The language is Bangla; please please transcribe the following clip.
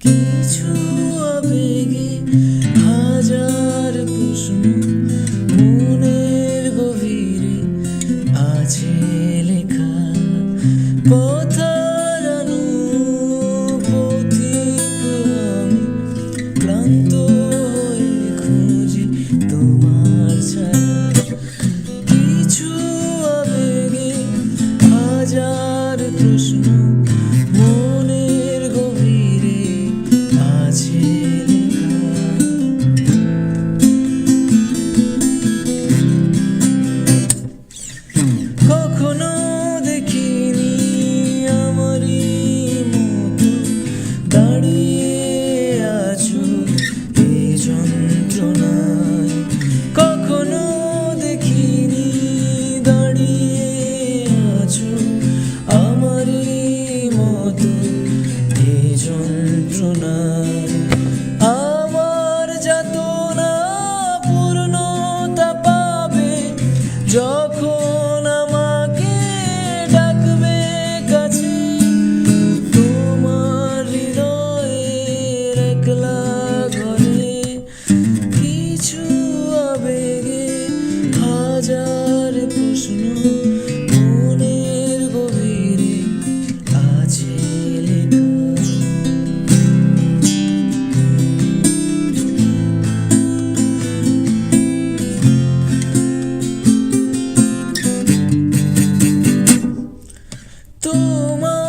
কিছু আবেগে হাজার প্রশ্ন মনের গভীরে আছে লেখা, পথার পথিক আমি ক্লান্ত হয়ে খুঁজি তোমার ছায়া। কিছু আবেগে হাজার প্রশ্ন মনের গভীরে আছে লেখা। কখনো দেখিনি আমারই মতো দাঁড়িয়ে আছো এই যন্ত্রণায়, কখনো দেখিনি দাঁড়িয়ে আছো আমারই মতো এই যন্ত্রণায়। আমার যাতনা পূর্ণতা পাবে যখন আমাকে ডাকবে কাছে, তোমার হৃদয়ের একলা ঘরে। কিছু আবেগে হাজার প্রশ্ন মনের গভীরে আছে লেখা। তোমার